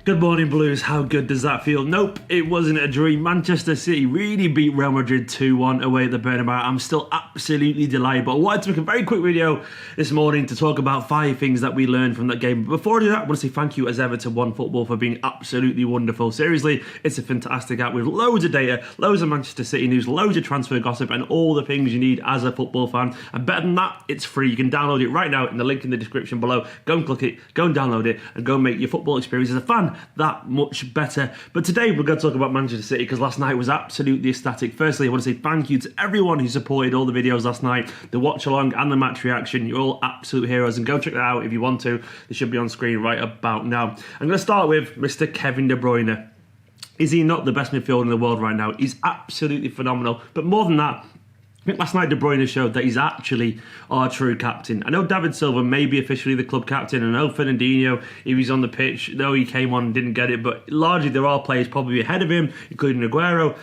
Good morning, Blues. How good does that feel? Nope, it wasn't a dream. Manchester City really beat Real Madrid 2-1 away at the Bernabeu. I'm still absolutely delighted, but I wanted to make a very quick video this morning to talk about 5 things that we learned from that game. But before I do that, I want to say thank you as ever to OneFootball for being absolutely wonderful. Seriously, it's a fantastic app with loads of data, loads of Manchester City news, loads of transfer gossip, and all the things you need as a football fan. And better than that, it's free. You can download it right now in the link in the description below. Go and click it, go and download it, and go and make your football experience as a fan that much better. But today we're going to talk about Manchester City because last night was absolutely ecstatic. Firstly, I want to say thank you to everyone who supported all the videos last night, the watch along and the match reaction. You're all absolute heroes, and go check that out if you want to. They should be on screen right about now. I'm going to start with Mr. Kevin De Bruyne. Is he not the best midfielder in the world right now? He's absolutely phenomenal. But more than that, I think last night De Bruyne showed that he's actually our true captain. I know David Silva may be officially the club captain. I know Fernandinho, if he's on the pitch, though he came on and didn't get it, but largely there are players probably ahead of him, including Aguero.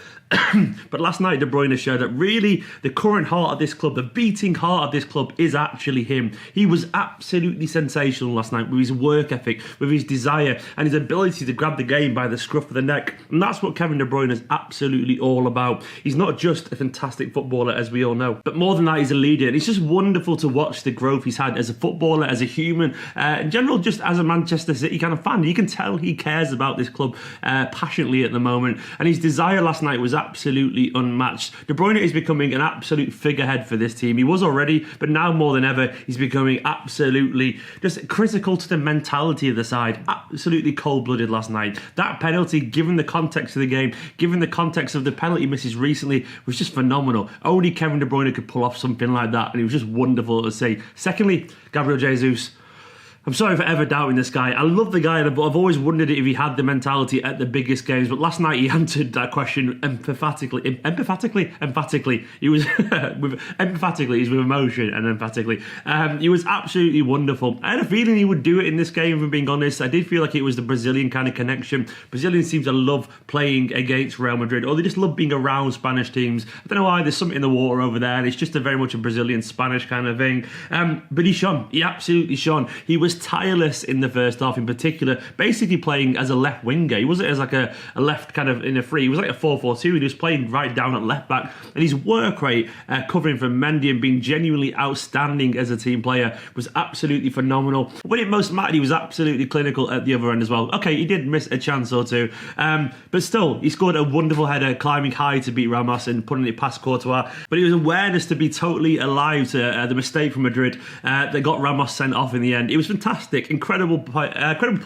But last night De Bruyne showed that really the current heart of this club, the beating heart of this club, is actually him. He was absolutely sensational last night with his work ethic, with his desire and his ability to grab the game by the scruff of the neck. And that's what Kevin De Bruyne is absolutely all about. He's not just a fantastic footballer, as we all know, but more than that, he's a leader. And it's just wonderful to watch the growth he's had as a footballer, as a human, in general, just as a Manchester City kind of fan. You can tell he cares about this club passionately at the moment. And his desire last night was absolutely unmatched. De Bruyne is becoming an absolute figurehead for this team. He was already, but now more than ever, he's becoming absolutely just critical to the mentality of the side. Absolutely cold-blooded last night. That penalty, given the context of the game, given the context of the penalty misses recently, was just phenomenal. Only Kevin De Bruyne could pull off something like that, and it was just wonderful to see. Secondly, Gabriel Jesus. I'm sorry for ever doubting this guy. I love the guy, but I've always wondered if he had the mentality at the biggest games. But last night he answered that question emphatically. He was emphatically. He's with emotion and emphatically. He was absolutely wonderful. I had a feeling he would do it in this game. If I'm being honest, I did feel like it was the Brazilian kind of connection. Brazilians seem to love playing against Real Madrid, or they just love being around Spanish teams. I don't know why. There's something in the water over there, and it's just very much a Brazilian Spanish kind of thing. But he shone. He absolutely shone. He was tireless in the first half in particular, basically playing as a left winger. He wasn't as like a left kind of in a free. He was like a 4-4-2. He was playing right down at left back, and his work rate covering for Mendy and being genuinely outstanding as a team player was absolutely phenomenal. When it most mattered, he was absolutely clinical at the other end as well. Okay, he did miss a chance or two, but still, he scored a wonderful header, climbing high to beat Ramos and putting it past Courtois. But it was awareness to be totally alive to the mistake from Madrid that got Ramos sent off in the end. It was fantastic, incredible play,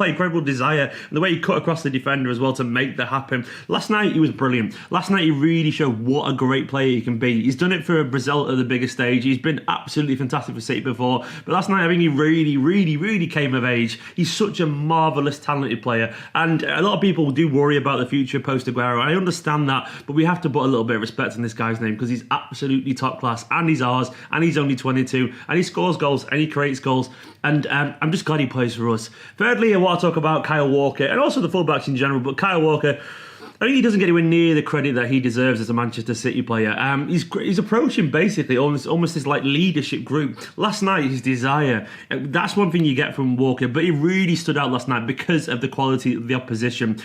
incredible desire, and the way he cut across the defender as well to make that happen. Last night he was brilliant. Last night he really showed what a great player he can be. He's done it for Brazil at the biggest stage. He's been absolutely fantastic for City before, but last night I think he really came of age. He's such a marvellous, talented player, and a lot of people do worry about the future post Aguero. I understand that, but we have to put a little bit of respect on this guy's name because he's absolutely top class, and he's ours, and he's only 22, and he scores goals and he creates goals, and I'm just glad he plays for us. Thirdly, I want to talk about Kyle Walker and also the fullbacks in general, but Kyle Walker, I think he doesn't get anywhere near the credit that he deserves as a Manchester City player. He's approaching basically almost this like leadership group. Last night, his desire, that's one thing you get from Walker, but he really stood out last night because of the quality of the opposition.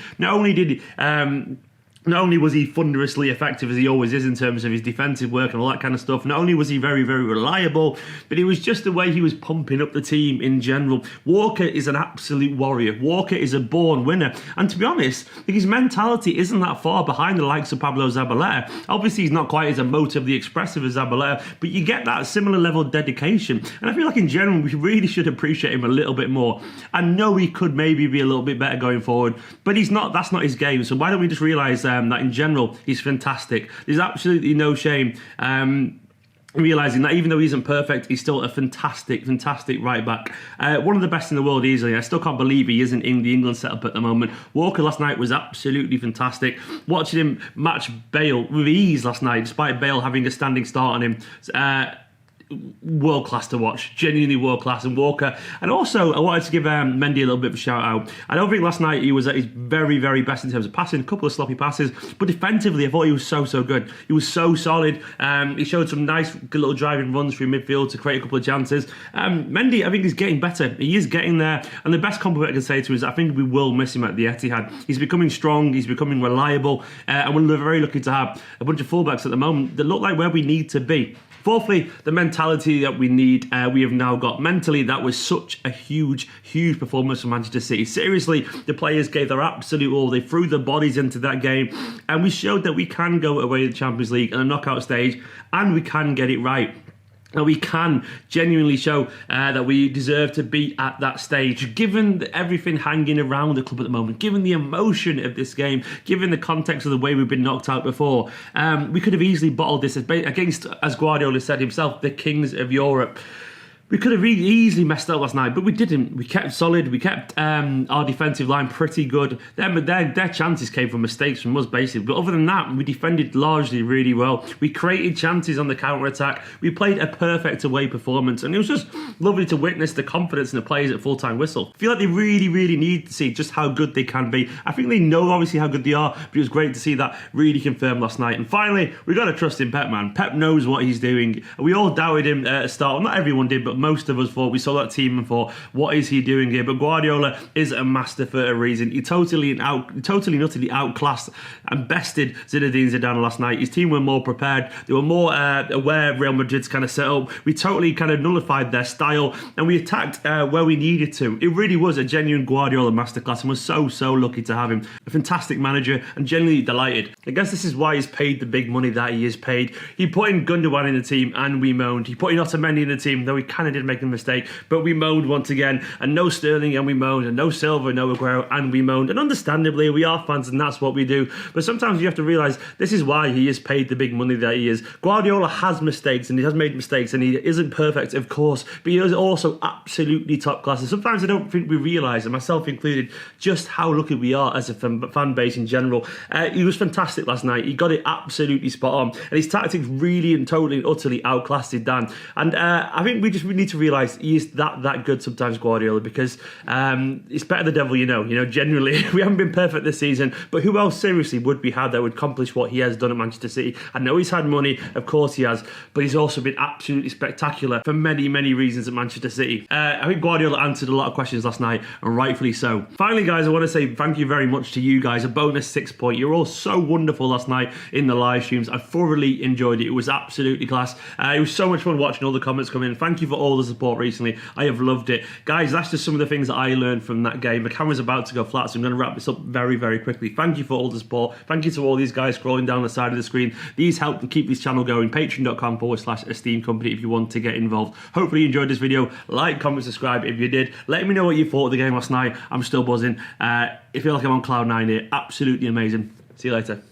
Not only was he thunderously effective as he always is in terms of his defensive work and all that kind of stuff, not only was he very reliable, but it was just the way he was pumping up the team in general. Walker is an absolute warrior. Walker is a born winner. And to be honest, his mentality isn't that far behind the likes of Pablo Zabaleta. Obviously, he's not quite as emotively expressive as Zabaleta, but you get that similar level of dedication. And I feel like in general, we really should appreciate him a little bit more. I know he could maybe be a little bit better going forward, but he's not. That's not his game. So why don't we just realise that in general he's fantastic. There's absolutely no shame realising that even though he isn't perfect, he's still a fantastic right back. One of the best in the world easily. I still can't believe he isn't in the England setup at the moment. Walker last night was absolutely fantastic. Watching him match Bale with ease last night, despite Bale having a standing start on him. world class to watch, genuinely world class. And Walker, and also I wanted to give Mendy a little bit of a shout out. I don't think last night he was at his very, very best in terms of passing, a couple of sloppy passes, but defensively I thought he was so good. He was so solid. He showed some nice little driving runs through midfield to create a couple of chances. Mendy, I think he's getting better. He is getting there, and the best compliment I can say to him is I think we will miss him at the Etihad. He's becoming strong, he's becoming reliable, and we're very lucky to have a bunch of fullbacks at the moment that look like where we need to be. Fourthly, the mentality that we need, we have now got. Mentally, that was such a huge performance from Manchester City. Seriously, the players gave their absolute all. They threw their bodies into that game, and we showed that we can go away to the Champions League and a knockout stage, and we can get it right. And we can genuinely show that we deserve to be at that stage, given everything hanging around the club at the moment, given the emotion of this game, given the context of the way we've been knocked out before. We could have easily bottled this against, as Guardiola said himself, the kings of Europe. We could have really easily messed up last night, but we didn't. We kept solid. We kept our defensive line pretty good. Their chances came from mistakes from us, basically. But other than that, we defended largely really well. We created chances on the counter-attack. We played a perfect away performance. And it was just lovely to witness the confidence in the players at full-time whistle. I feel like they really need to see just how good they can be. I think they know, obviously, how good they are, but it was great to see that really confirmed last night. And finally, we got to trust in Pep, man. Pep knows what he's doing. We all doubted him at the start. Well, not everyone did, but most of us thought, we saw that team and thought, what is he doing here? But Guardiola is a master for a reason. He totally utterly outclassed and bested Zinedine Zidane last night. His team were more prepared. They were more aware of Real Madrid's kind of setup. We totally kind of nullified their style, and we attacked where we needed to. It really was a genuine Guardiola masterclass, and we're so lucky to have him. A fantastic manager, and genuinely delighted. I guess this is why he's paid the big money that he is paid. He put in Gundogan in the team, and we moaned. He put in Otamendi in the team, though he kind of did make a mistake, but we moaned once again. And no Sterling, and we moaned, and no Silva, no Aguero, and we moaned. And understandably, we are fans, and that's what we do. But sometimes you have to realise this is why he is paid the big money that he is. Guardiola has mistakes, and he has made mistakes, and he isn't perfect, of course, but he is also absolutely top class. And sometimes I don't think we realise, and myself included, just how lucky we are as a fan base in general. He was fantastic last night. He got it absolutely spot on, and his tactics really and totally and utterly outclassed Zidane. And I think we need to realise he is that good sometimes, Guardiola, because it's better the devil you know. Generally, we haven't been perfect this season, but who else seriously would be had that would accomplish what he has done at Manchester City? I know he's had money, of course he has, but he's also been absolutely spectacular for many reasons at Manchester City. I think Guardiola answered a lot of questions last night, and rightfully so. Finally, guys, I want to say thank you very much to you guys. A bonus 6 point. You're all so wonderful last night in the live streams. I thoroughly enjoyed it. It was absolutely class. It was so much fun watching all the comments come in. Thank you for all the support recently. I have loved it. Guys, that's just some of the things that I learned from that game. The camera's about to go flat, so I'm going to wrap this up very quickly. Thank you for all the support. Thank you to all these guys scrolling down the side of the screen. These help to keep this channel going. Patreon.com/Esteemed Company if you want to get involved. Hopefully you enjoyed this video. Like, comment, subscribe if you did. Let me know what you thought of the game last night. I'm still buzzing. I feel like I'm on cloud 9 here. Absolutely amazing. See you later.